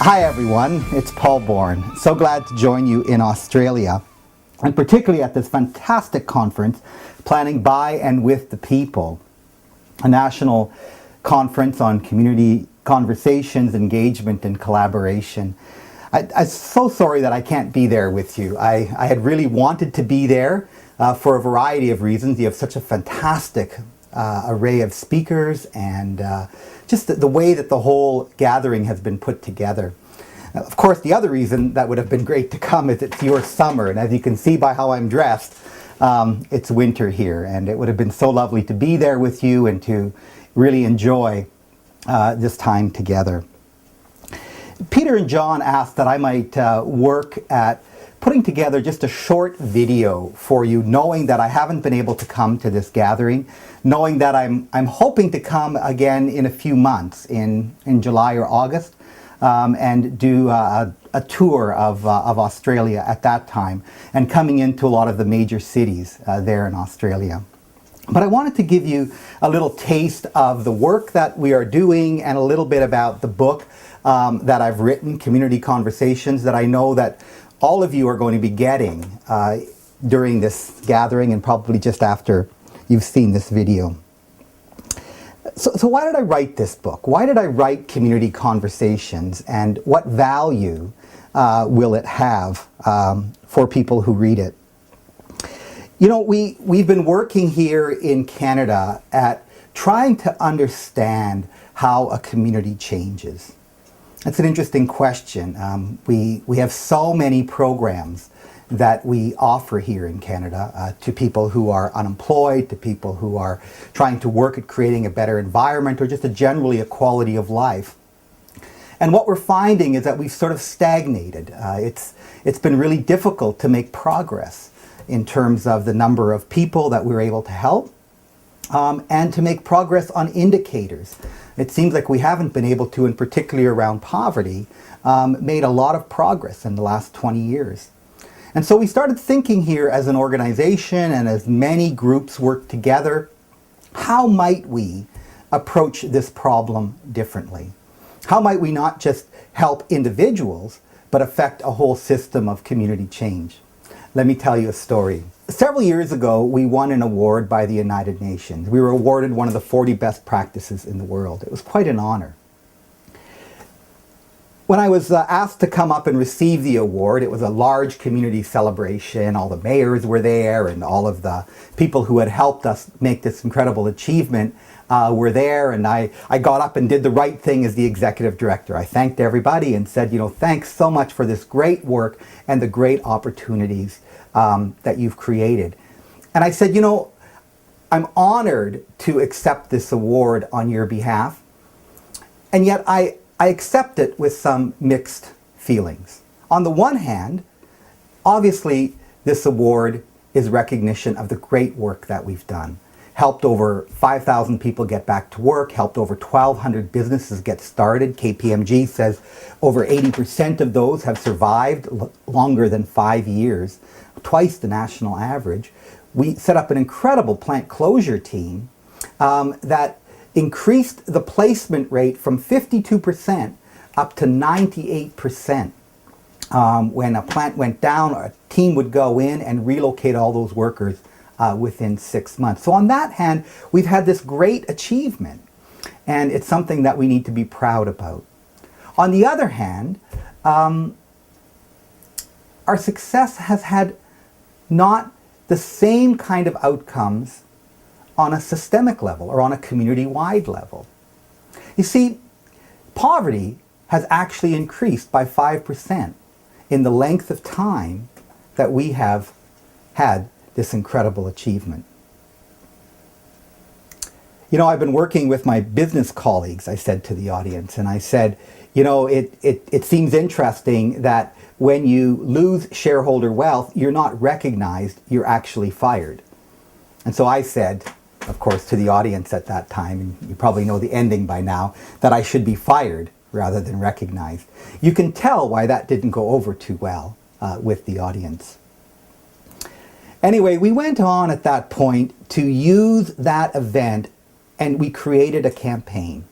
Hi everyone, it's Paul Born. So glad to join you in Australia, and particularly at this fantastic conference, Planning by and with the People, a national conference on community conversations, engagement, and collaboration. I'm so sorry that I can't be there with you. I had really wanted to be there for a variety of reasons. You have such a fantastic array of speakers and just the way that the whole gathering has been put together. Of course, the other reason that would have been great to come is it's your summer, and as you can see by how I'm dressed, it's winter here, and it would have been so lovely to be there with you and to really enjoy this time together. Peter and John asked that I might work at putting together just a short video for you, knowing that I haven't been able to come to this gathering, knowing that I'm hoping to come again in a few months, in July or August, and do a tour of Australia at that time, and coming into a lot of the major cities there in Australia. But I wanted to give you a little taste of the work that we are doing and a little bit about the book that I've written, Community Conversations, that I know that all of you are going to be getting during this gathering and probably just after you've seen this video. So why did I write this book? Why did I write Community Conversations, and what value will it have for people who read it? You know, we've been working here in Canada at trying to understand how a community changes. That's an interesting question. We have so many programs that we offer here in Canada to people who are unemployed, to people who are trying to work at creating a better environment, or just generally a quality of life. And what we're finding is that we've sort of stagnated. It's been really difficult to make progress in terms of the number of people that we're able to help, and to make progress on indicators. It seems like we haven't been able to, and particularly around poverty, made a lot of progress in the last 20 years. And so we started thinking here as an organization and as many groups work together, how might we approach this problem differently? How might we not just help individuals, but affect a whole system of community change? Let me tell you a story. Several years ago, we won an award by the United Nations. We were awarded one of the 40 best practices in the world. It was quite an honor. When I was asked to come up and receive the award, it was a large community celebration. All the mayors were there, and all of the people who had helped us make this incredible achievement were there. And I got up and did the right thing as the executive director. I thanked everybody and said, you know, thanks so much for this great work and the great opportunities that you've created. And I said, you know, I'm honored to accept this award on your behalf, and yet I accept it with some mixed feelings. On the one hand, obviously this award is recognition of the great work that we've done. Helped over 5,000 people get back to work, helped over 1,200 businesses get started. KPMG says over 80% of those have survived longer than 5 years, twice the national average. We set up an incredible plant closure team that increased the placement rate from 52% up to 98%. When a plant went down, a team would go in and relocate all those workers within 6 months. So on that hand, we've had this great achievement, and it's something that we need to be proud about. On the other hand, our success has had not the same kind of outcomes on a systemic level or on a community-wide level. You see, poverty has actually increased by 5% in the length of time that we have had this incredible achievement. You know, I've been working with my business colleagues, I said to the audience, and I said, you know, it seems interesting that when you lose shareholder wealth, you're not recognized, you're actually fired. And so I said, of course, to the audience at that time, and you probably know the ending by now, that I should be fired rather than recognized. You can tell why that didn't go over too well with the audience. Anyway, we went on at that point to use that event, and we created a campaign.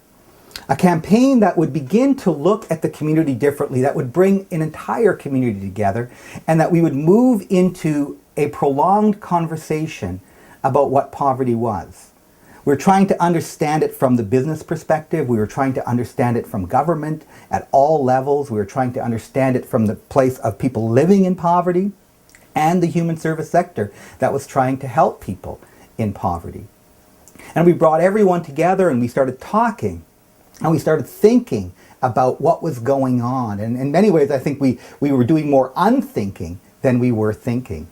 A campaign that would begin to look at the community differently, that would bring an entire community together, and that we would move into a prolonged conversation about what poverty was. We're trying to understand it from the business perspective. We were trying to understand it from government at all levels. We were trying to understand it from the place of people living in poverty and the human service sector that was trying to help people in poverty. And we brought everyone together and we started talking and we started thinking about what was going on. And in many ways, I think we were doing more unthinking than we were thinking.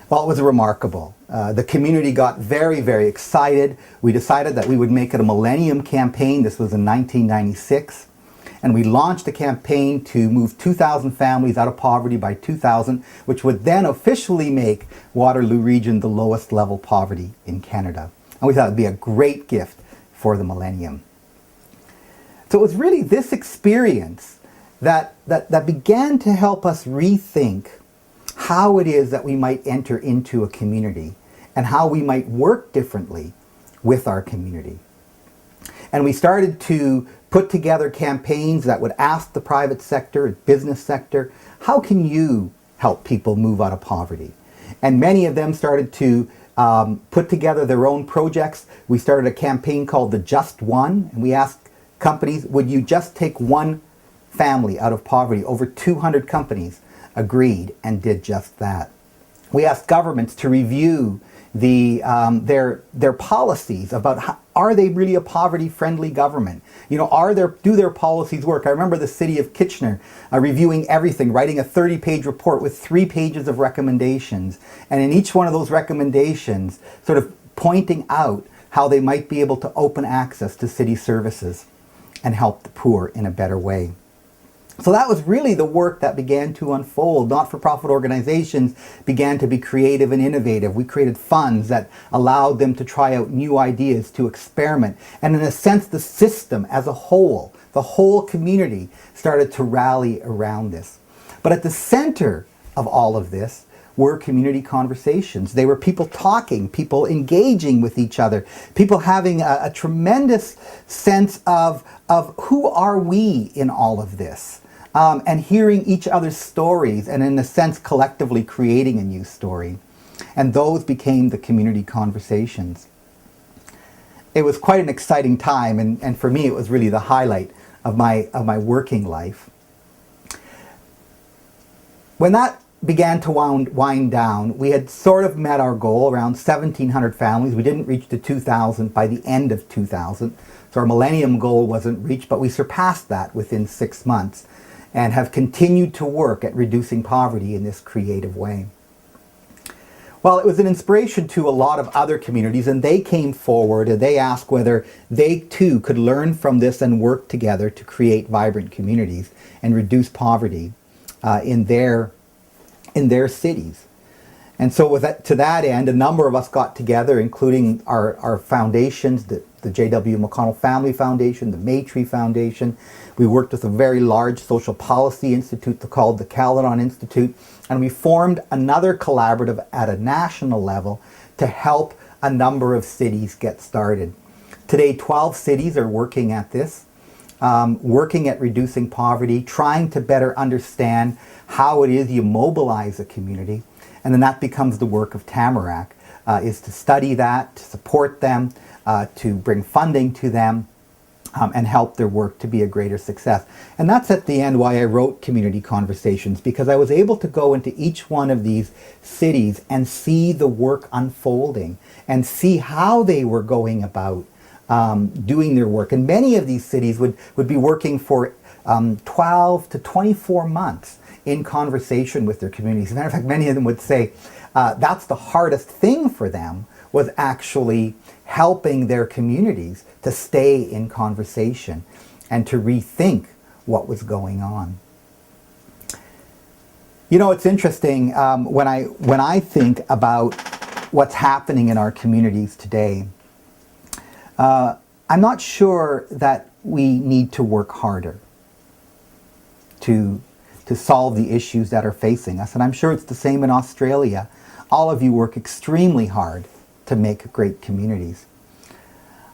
Well, it was remarkable. The community got very, very excited. We decided that we would make it a Millennium Campaign. This was in 1996. And we launched a campaign to move 2,000 families out of poverty by 2000, which would then officially make Waterloo Region the lowest level poverty in Canada. And we thought it would be a great gift for the millennium. So it was really this experience that began to help us rethink how it is that we might enter into a community and how we might work differently with our community. And we started to put together campaigns that would ask the private sector, business sector, how can you help people move out of poverty? And many of them started to put together their own projects. We started a campaign called the Just One, and we asked companies, would you just take one family out of poverty? Over 200 companies agreed and did just that. We asked governments to review their policies about are they really a poverty-friendly government? You know, do their policies work? I remember the city of Kitchener reviewing everything, writing a 30-page report with 3 pages of recommendations, and in each one of those recommendations, sort of pointing out how they might be able to open access to city services and help the poor in a better way. So that was really the work that began to unfold. Not-for-profit organizations began to be creative and innovative. We created funds that allowed them to try out new ideas, to experiment. And in a sense, the system as a whole, the whole community started to rally around this. But at the center of all of this were community conversations. They were people talking, people engaging with each other, people having a tremendous sense of who are we in all of this. And hearing each other's stories and in a sense collectively creating a new story. And those became the community conversations. It was quite an exciting time, and for me it was really the highlight of my working life. When that began to wind down, we had sort of met our goal, around 1,700 families. We didn't reach the 2,000 by the end of 2000, so our millennium goal wasn't reached, but we surpassed that within 6 months and have continued to work at reducing poverty in this creative way. Well, it was an inspiration to a lot of other communities, and they came forward and they asked whether they too could learn from this and work together to create vibrant communities and reduce poverty in their cities. And so to that end, a number of us got together, including our foundations, the J.W. McConnell Family Foundation, the Maytree Foundation. We worked with a very large social policy institute called the Caledon Institute, and we formed another collaborative at a national level to help a number of cities get started. Today, 12 cities are working at this, working at reducing poverty, trying to better understand how it is you mobilize a community, and then that becomes the work of Tamarack, is to study that, to support them, to bring funding to them, and help their work to be a greater success. And that's at the end why I wrote Community Conversations, because I was able to go into each one of these cities and see the work unfolding and see how they were going about doing their work. And many of these cities would be working for 12 to 24 months in conversation with their communities. As a matter of fact, many of them would say that's the hardest thing for them, was actually helping their communities to stay in conversation and to rethink what was going on. You know, it's interesting when I think about what's happening in our communities today. I'm not sure that we need to work harder to solve the issues that are facing us. And I'm sure it's the same in Australia. All of you work extremely hard to make great communities.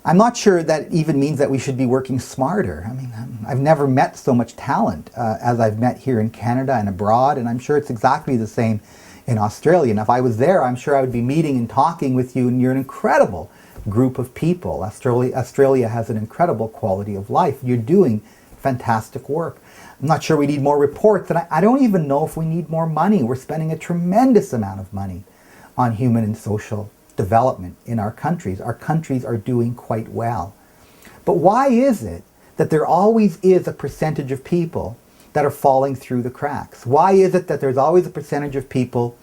I'm not sure that even means that we should be working smarter. I mean, I've never met so much talent as I've met here in Canada and abroad, and I'm sure it's exactly the same in Australia. And if I was there, I'm sure I would be meeting and talking with you, and you're an incredible group of people. Australia has an incredible quality of life. You're doing fantastic work. I'm not sure we need more reports, and I don't even know if we need more money. We're spending a tremendous amount of money on human and social development in our countries. Our countries are doing quite well. But why is it that there always is a percentage of people that are falling through the cracks? Why is it that there's always a percentage of people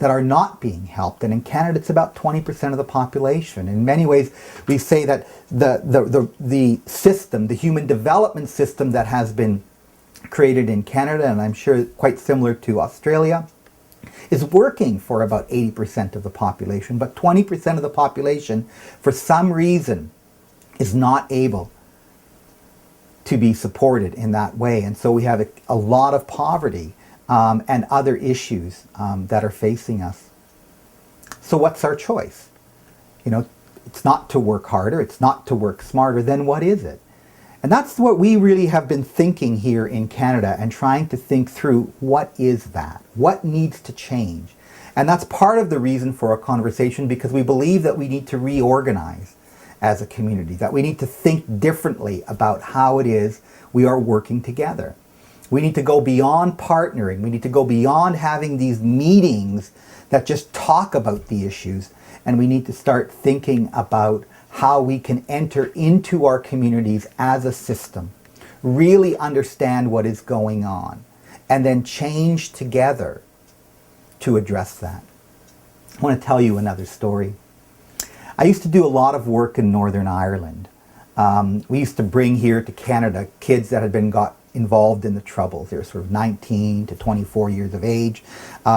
that are not being helped? And in Canada, it's about 20% of the population. In many ways, we say that the system, the human development system that has been created in Canada, and I'm sure quite similar to Australia, is working for about 80% of the population, but 20% of the population, for some reason, is not able to be supported in that way. And so we have a lot of poverty and other issues that are facing us. So what's our choice? You know, it's not to work harder, it's not to work smarter, then what is it? And that's what we really have been thinking here in Canada, and trying to think through, what is that? What needs to change? And that's part of the reason for our conversation, because we believe that we need to reorganize as a community, that we need to think differently about how it is we are working together. We need to go beyond partnering. We need to go beyond having these meetings that just talk about the issues, and we need to start thinking about how we can enter into our communities as a system, really understand what is going on, and then change together to address that. I want to tell you another story. I used to do a lot of work in Northern Ireland. We used to bring here to Canada kids that had got involved in the Troubles. They were sort of 19 to 24 years of age.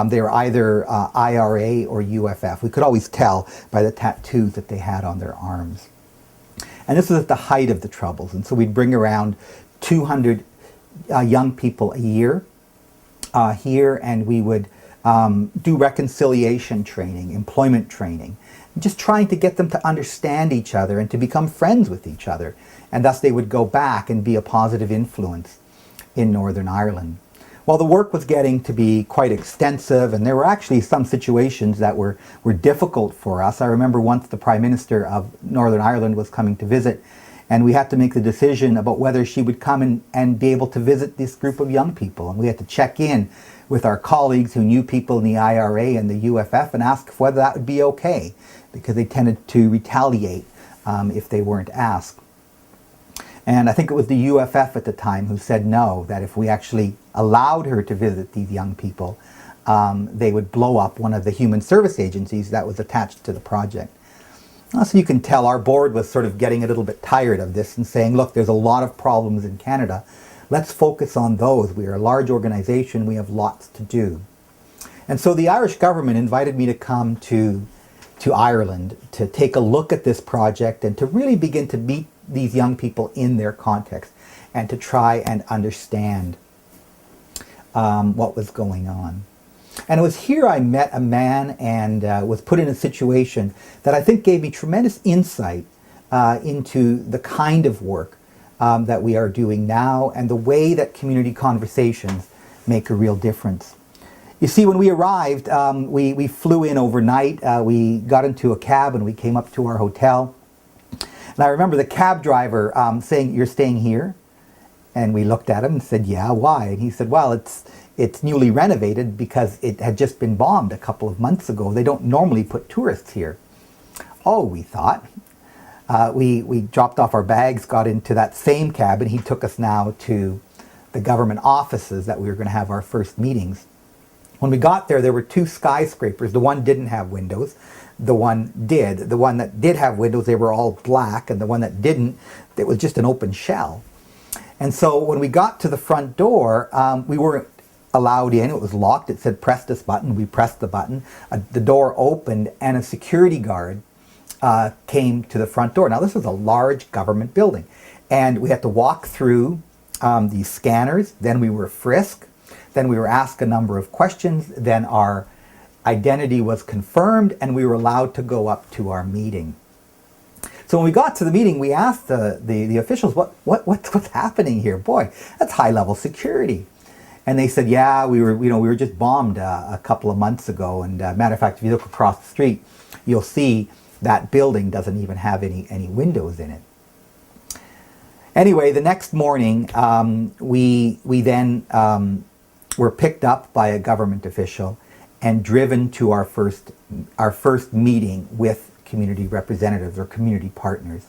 They were either IRA or UFF. We could always tell by the tattoos that they had on their arms. And this was at the height of the Troubles. And so we'd bring around 200 young people a year here, and we would do reconciliation training, employment training, just trying to get them to understand each other and to become friends with each other. And thus they would go back and be a positive influence in Northern Ireland. Well, the work was getting to be quite extensive, and there were actually some situations that were difficult for us. I remember once the Prime Minister of Northern Ireland was coming to visit, and we had to make the decision about whether she would come and be able to visit this group of young people. And we had to check in with our colleagues who knew people in the IRA and the UFF and ask whether that would be okay, because they tended to retaliate if they weren't asked. And I think it was the UFF at the time who said no, that if we actually allowed her to visit these young people, they would blow up one of the human service agencies that was attached to the project. So you can tell our board was sort of getting a little bit tired of this and saying, look, there's a lot of problems in Canada. Let's focus on those. We are a large organization. We have lots to do. And so the Irish government invited me to come to Ireland to take a look at this project and to really begin to meet these young people in their context and to try and understand what was going on. And it was here I met a man and was put in a situation that I think gave me tremendous insight into the kind of work that we are doing now and the way that community conversations make a real difference. You see, when we arrived, we flew in overnight. We got into a cab and we came up to our hotel. And I remember the cab driver saying, "You're staying here?" And we looked at him and said, "Yeah, why?" And he said, "Well, it's newly renovated because it had just been bombed a couple of months ago. They don't normally put tourists here." Oh, we thought. We dropped off our bags, got into that same cab, and he took us now to the government offices that we were going to have our first meetings. When we got there, there were two skyscrapers. The one didn't have windows. The one did. The one that did have windows, they were all black, and the one that didn't, it was just an open shell. And so when we got to the front door, we weren't allowed in. It was locked. It said, "Press this button." We pressed the button. The door opened, and a security guard came to the front door. Now, this was a large government building, and we had to walk through these scanners. Then we were frisked. Then we were asked a number of questions. Then our identity was confirmed, and we were allowed to go up to our meeting. So So when we got to the meeting, we asked the officials, what's happening here? Boy, that's high-level security. And they said, yeah, we were just bombed a couple of months ago. And matter of fact, if you look across the street, you'll see that building doesn't even have any windows in it. Anyway, the next morning, we then were picked up by a government official and driven to our first meeting with community representatives or community partners.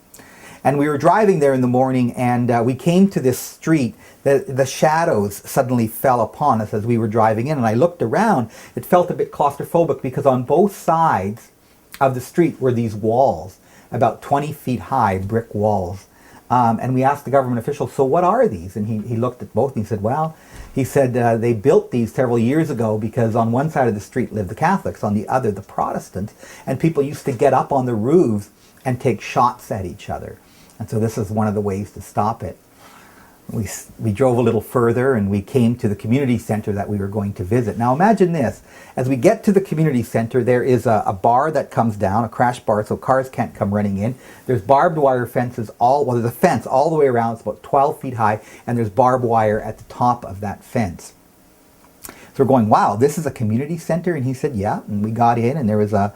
And we were driving there in the morning, and we came to this street. The shadows suddenly fell upon us as we were driving in, and I looked around. It felt a bit claustrophobic because on both sides of the street were these walls, about 20 feet high, brick walls. And we asked the government official, so what are these? And he looked at both and he said, well, they built these several years ago because on one side of the street lived the Catholics, on the other the Protestants, and people used to get up on the roofs and take shots at each other. And so this is one of the ways to stop it. We drove a little further and we came to the community center that we were going to visit. Now imagine this, as we get to the community center, there is a bar that comes down, a crash bar, so cars can't come running in. There's barbed wire fences, there's a fence all the way around, it's about 12 feet high, and there's barbed wire at the top of that fence. So we're going, wow, this is a community center? And he said, yeah, and we got in and there was a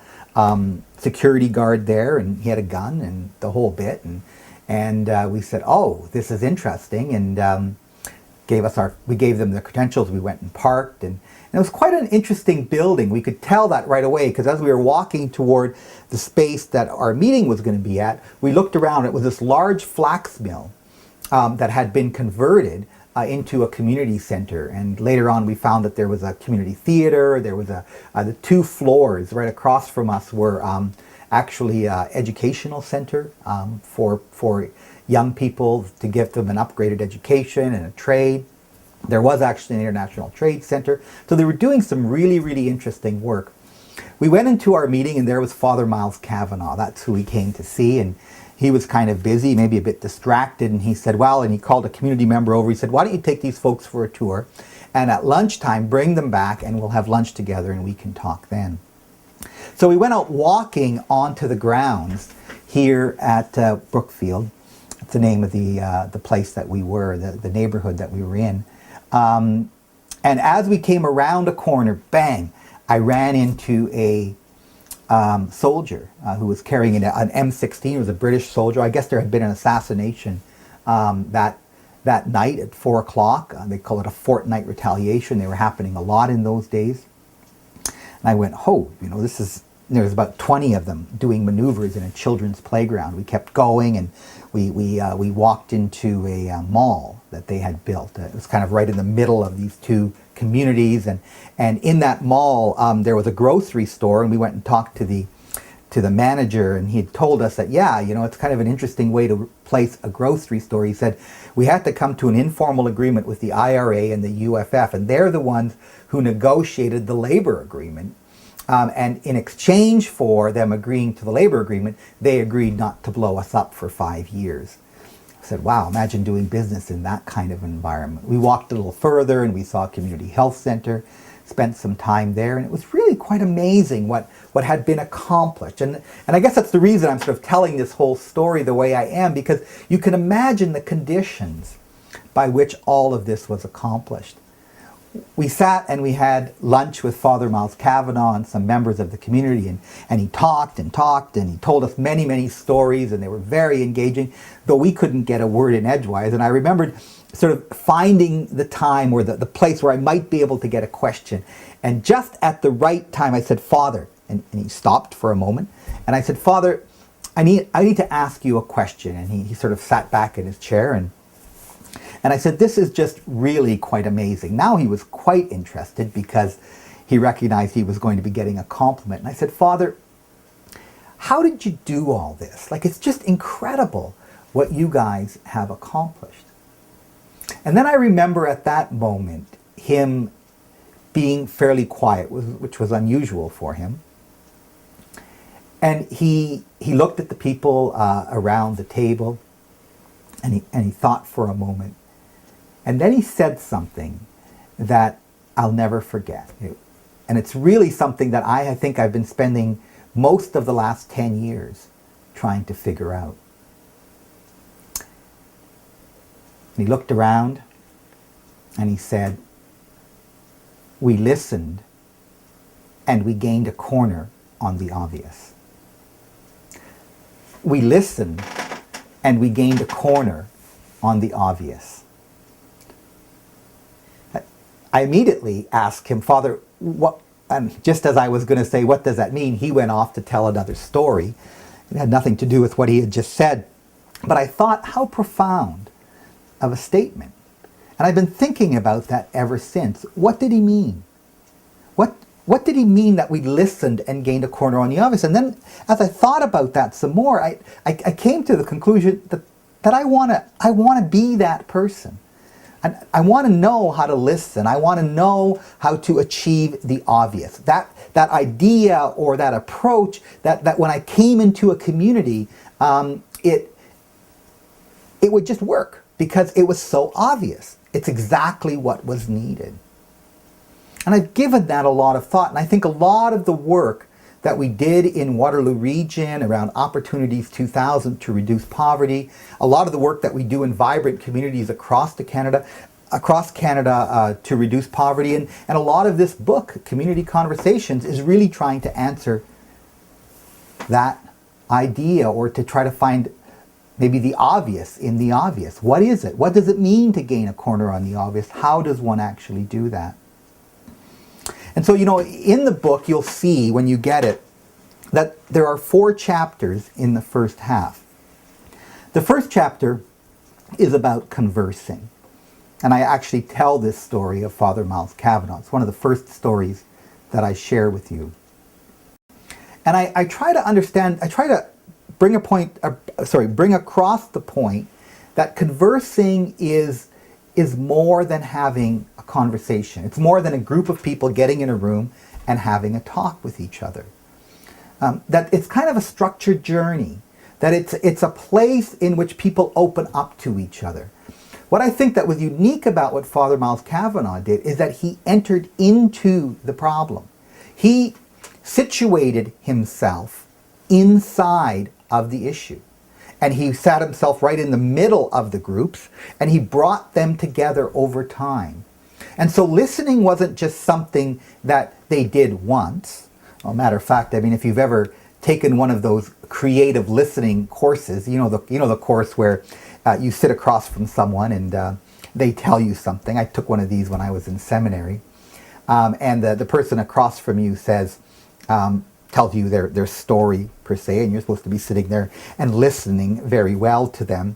security guard there and he had a gun and the whole bit. And we said, oh, this is interesting, and we gave them the credentials. We went and parked, and it was quite an interesting building. We could tell that right away because as we were walking toward the space that our meeting was going to be at, we looked around. It was this large flax mill that had been converted into a community center, and later on we found that there was a community theater. There was the 2 floors right across from us were actually educational center for young people to give them an upgraded education and a trade. There was actually an international trade center. So they were doing some really, really interesting work. We went into our meeting and there was Father Miles Kavanagh. That's who we came to see, and he was kind of busy, maybe a bit distracted, and he said, well, and he called a community member over. He said, why don't you take these folks for a tour, and at lunchtime bring them back and we'll have lunch together and we can talk then. So we went out walking onto the grounds here at Brookfield. That's the name of the place that we were, the neighborhood that we were in. And as we came around a corner, bang, I ran into a soldier who was carrying an M16. It was a British soldier. I guess there had been an assassination that night at 4 o'clock. They call it a fortnight retaliation. They were happening a lot in those days. And I went, oh, there was about 20 of them doing maneuvers in a children's playground. We kept going, and we walked into a mall that they had built. It was kind of right in the middle of these 2 communities, and in that mall there was a grocery store, and we went and talked to the manager, and he had told us that, yeah, it's kind of an interesting way to place a grocery store. He said, we had to come to an informal agreement with the IRA and the UFF, and they're the ones who negotiated the labor agreement. And in exchange for them agreeing to the labor agreement, they agreed not to blow us up for 5 years. I said, wow, imagine doing business in that kind of environment. We walked a little further and we saw a community health center, spent some time there, and it was really quite amazing what had been accomplished. And I guess that's the reason I'm sort of telling this whole story the way I am, because you can imagine the conditions by which all of this was accomplished. We sat and we had lunch with Father Miles Kavanagh and some members of the community, and he talked and he told us many, many stories, and they were very engaging, though we couldn't get a word in edgewise. And I remembered sort of finding the time or the place where I might be able to get a question. And just at the right time I said, Father, and he stopped for a moment, and I said, Father, I need to ask you a question. And he sort of sat back in his chair, and I said, this is just really quite amazing. Now he was quite interested because he recognized he was going to be getting a compliment. And I said, Father, how did you do all this? Like, it's just incredible what you guys have accomplished. And then I remember at that moment him being fairly quiet, which was unusual for him. And he looked at the people around the table, and he thought for a moment. And then he said something that I'll never forget. And it's really something that I think I've been spending most of the last 10 years trying to figure out. he looked around and he said, "We listened and we gained a corner on the obvious." We listened and we gained a corner on the obvious. I immediately asked him, "Father, what?" And just as I was going to say, "What does that mean?" he went off to tell another story. It had nothing to do with what he had just said. But I thought, how profound of a statement. And I've been thinking about that ever since. What did he mean? What did he mean that we listened and gained a corner on the obvious? And then as I thought about that some more, I came to the conclusion that I want to be that person. I want to know how to listen. I want to know how to achieve the obvious. That idea or that approach that when I came into a community, it would just work because it was so obvious. It's exactly what was needed. And I've given that a lot of thought, and I think a lot of the work that we did in Waterloo region around Opportunities 2000 to reduce poverty, a lot of the work that we do in vibrant communities across Canada to reduce poverty, and a lot of this book, Community Conversations, is really trying to answer that idea, or to try to find maybe the obvious in the obvious. What is it? What does it mean to gain a corner on the obvious? How does one actually do that? And so, in the book, you'll see when you get it that there are 4 chapters in the first half. The first chapter is about conversing. And I actually tell this story of Father Miles Kavanagh. It's one of the first stories that I share with you. And I try to understand, I try to bring across the point that conversing is more than having a conversation. It's more than a group of people getting in a room and having a talk with each other. That it's kind of a structured journey. That it's a place in which people open up to each other. What I think that was unique about what Father Miles Kavanagh did is that he entered into the problem. He situated himself inside of the issue. And he sat himself right in the middle of the groups, and he brought them together over time. And so listening wasn't just something that they did once. Well, matter of fact, I mean, if you've ever taken one of those creative listening courses, the course where you sit across from someone and they tell you something. I took one of these when I was in seminary. And the person across from you tells you their story per se, and you're supposed to be sitting there and listening very well to them.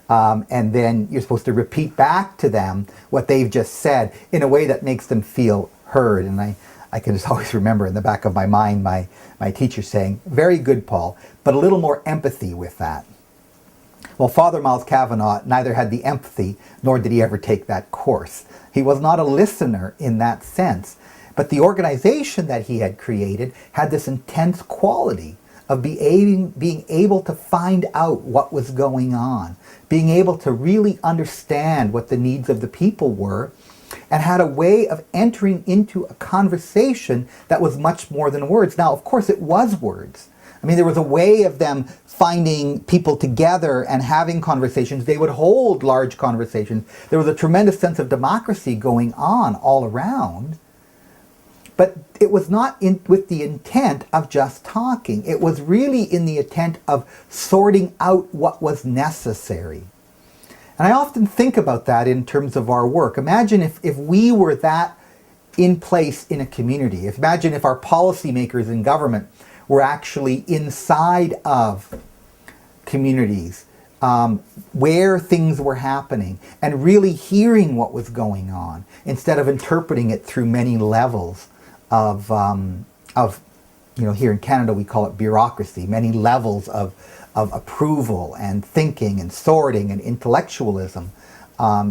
And then you're supposed to repeat back to them what they've just said in a way that makes them feel heard. And I can just always remember in the back of my mind my teacher saying, "Very good, Paul, but a little more empathy with that." Well, Father Miles Kavanagh neither had the empathy nor did he ever take that course. He was not a listener in that sense. But the organization that he had created had this intense quality of being able to find out what was going on, being able to really understand what the needs of the people were, and had a way of entering into a conversation that was much more than words. Now, of course, it was words. I mean, there was a way of them finding people together and having conversations. They would hold large conversations. There was a tremendous sense of democracy going on all around. But it was not with the intent of just talking. It was really in the intent of sorting out what was necessary. And I often think about that in terms of our work. Imagine if we were that in place in a community. Imagine if our policymakers in government were actually inside of communities where things were happening and really hearing what was going on instead of interpreting it through many levels of here in Canada we call it bureaucracy, many levels of approval and thinking and sorting and intellectualism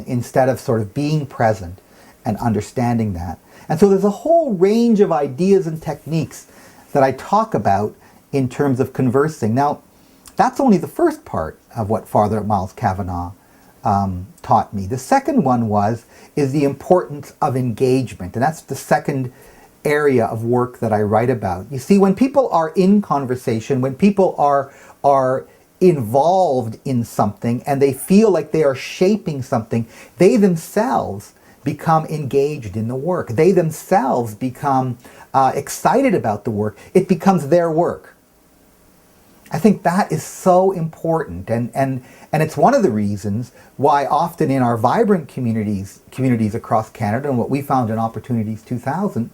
instead of sort of being present and understanding that. And so there's a whole range of ideas and techniques that I talk about in terms of conversing. Now, that's only the first part of what Father Miles Kavanagh taught me. The second one is the importance of engagement, and that's the second area of work that I write about. You see, when people are in conversation, when people are involved in something and they feel like they are shaping something, they themselves become engaged in the work. They themselves become excited about the work. It becomes their work. I think that is so important, and it's one of the reasons why often in our vibrant communities across Canada, and what we found in Opportunities 2000,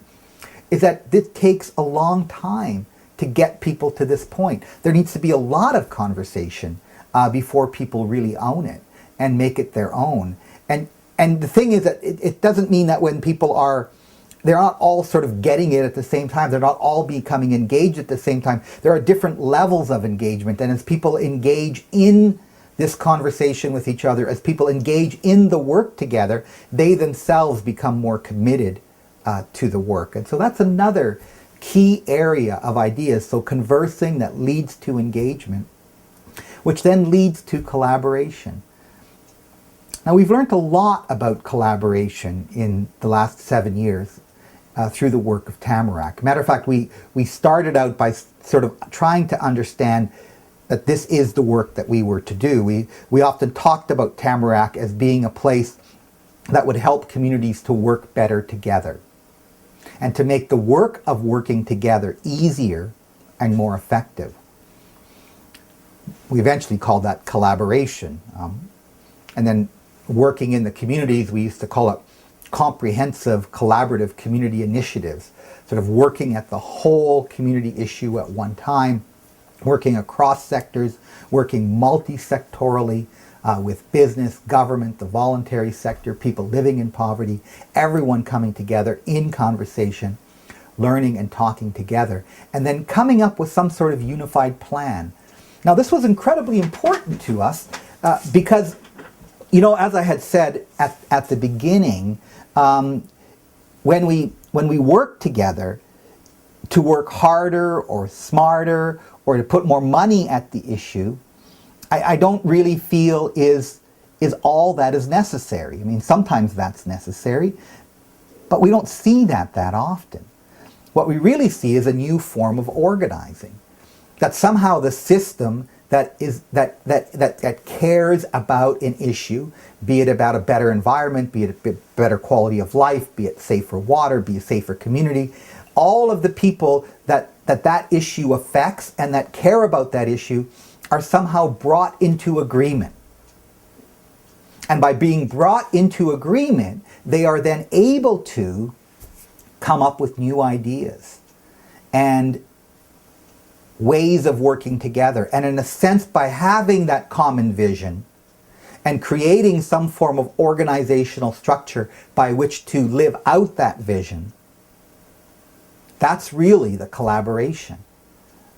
is that it takes a long time to get people to this point. There needs to be a lot of conversation before people really own it and make it their own. And the thing is that it doesn't mean that when people they're not all sort of getting it at the same time. They're not all becoming engaged at the same time. There are different levels of engagement. And as people engage in this conversation with each other, as people engage in the work together, they themselves become more committed to the work. And so that's another key area of ideas. So conversing that leads to engagement, which then leads to collaboration. Now, we've learned a lot about collaboration in the last 7 years through the work of Tamarack. Matter of fact, we started out by sort of trying to understand that this is the work that we were to do. We often talked about Tamarack as being a place that would help communities to work better together and to make the work of working together easier and more effective. We eventually called that collaboration. And then working in the communities, we used to call it comprehensive collaborative community initiatives, sort of working at the whole community issue at one time, working across sectors, working multi-sectorally with business, government, the voluntary sector, people living in poverty, everyone coming together in conversation, learning and talking together, and then coming up with some sort of unified plan. Now, this was incredibly important to us because, you know, as I had said at the beginning, when we work together to work harder or smarter or to put more money at the issue, I don't really feel is all that is necessary. I mean, sometimes that's necessary, but we don't see that often. What we really see is a new form of organizing, that somehow the system that cares about an issue, be it about a better environment, be it a better quality of life, be it safer water, be it a safer community, all of the people that issue affects and that care about that issue are somehow brought into agreement. And by being brought into agreement, they are then able to come up with new ideas and ways of working together. And in a sense, by having that common vision and creating some form of organizational structure by which to live out that vision, that's really the collaboration,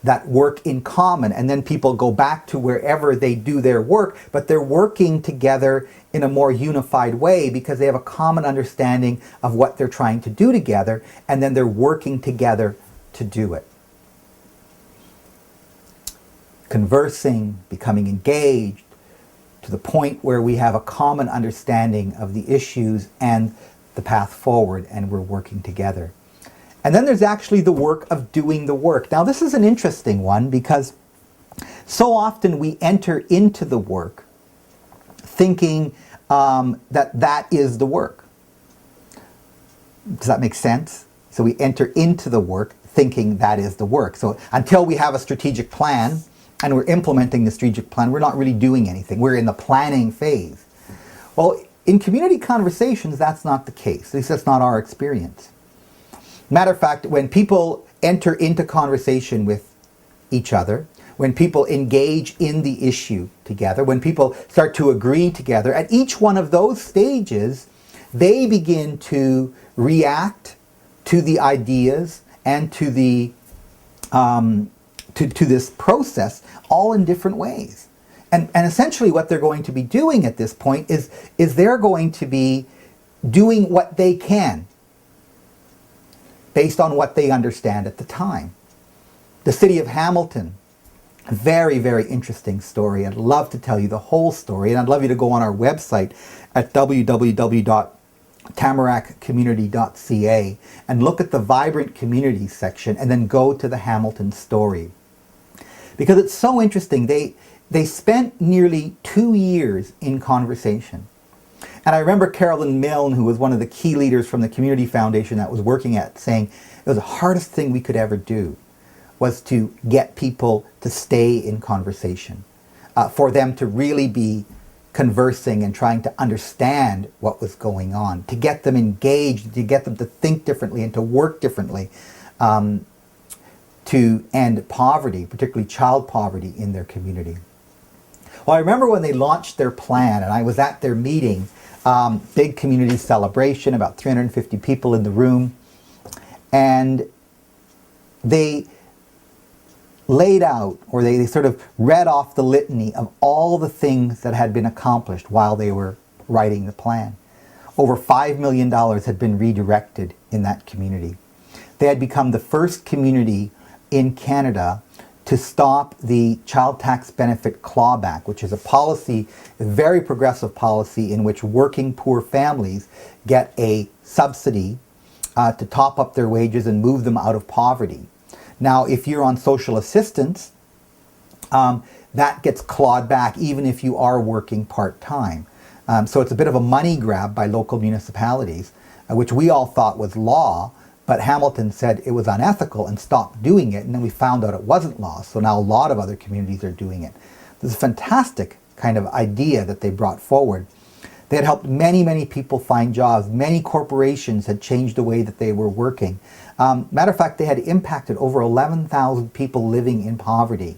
that work in common. And then people go back to wherever they do their work, but they're working together in a more unified way because they have a common understanding of what they're trying to do together, and then they're working together to do it. Conversing, becoming engaged, to the point where we have a common understanding of the issues and the path forward, and we're working together. And then there's actually the work of doing the work. Now, this is an interesting one because so often we enter into the work thinking that is the work. Does that make sense? So we enter into the work thinking that is the work. So until we have a strategic plan and we're implementing the strategic plan, we're not really doing anything. We're in the planning phase. Well, in community conversations, that's not the case. At least that's not our experience. Matter of fact, when people enter into conversation with each other, when people engage in the issue together, when people start to agree together, at each one of those stages, they begin to react to the ideas and to the to this process, all in different ways. And essentially what they're going to be doing at this point is they're going to be doing what they can based on what they understand at the time. The city of Hamilton, a very, very interesting story. I'd love to tell you the whole story, and I'd love you to go on our website at www.tamarackcommunity.ca and look at the vibrant communities section and then go to the Hamilton story. because it's so interesting. They spent nearly 2 years in conversation. And I remember Carolyn Milne, who was one of the key leaders from the Community Foundation that was working at, saying it was the hardest thing we could ever do was to get people to stay in conversation, for them to really be conversing and trying to understand what was going on, to get them engaged, to get them to think differently and to work differently, to end poverty, particularly child poverty in their community. Well, I remember when they launched their plan, and I was at their meeting, big community celebration, about 350 people in the room, and they laid out, or they sort of read off the litany of all the things that had been accomplished while they were writing the plan. Over $5 million had been redirected in that community. They had become the first community in Canada to stop the child tax benefit clawback, which is a policy, a very progressive policy in which working poor families get a subsidy to top up their wages and move them out of poverty. Now, if you're on social assistance, that gets clawed back even if you are working part-time. So it's a bit of a money grab by local municipalities, which we all thought was law, but Hamilton said it was unethical and stopped doing it, and then we found out it wasn't law, so now a lot of other communities are doing it. This is a fantastic kind of idea that they brought forward. They had helped many, many people find jobs. Many corporations had changed the way that they were working. Matter of fact, they had impacted over 11,000 people living in poverty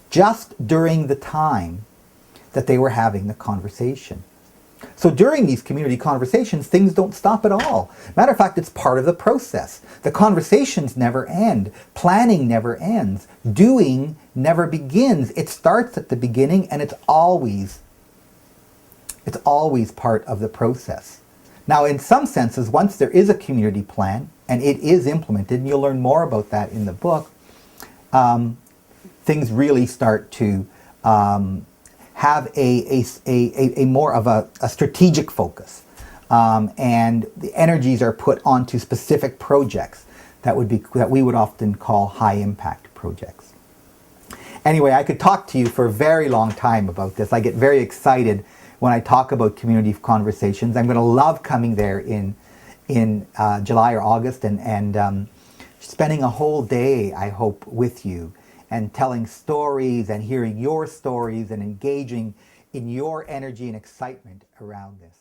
just during the time that they were having the conversation. So during these community conversations, things don't stop at all. Matter of fact, it's part of the process. The conversations never end. Planning never ends. Doing never begins. It starts at the beginning, and it's always part of the process. Now, in some senses, once there is a community plan and it is implemented, and you'll learn more about that in the book, things really start to have a more of a strategic focus, and the energies are put onto specific projects that we would often call high impact projects. Anyway, I could talk to you for a very long time about this. I get very excited when I talk about community conversations. I'm going to love coming there in July or August and spending a whole day, I hope, with you and telling stories and hearing your stories and engaging in your energy and excitement around this.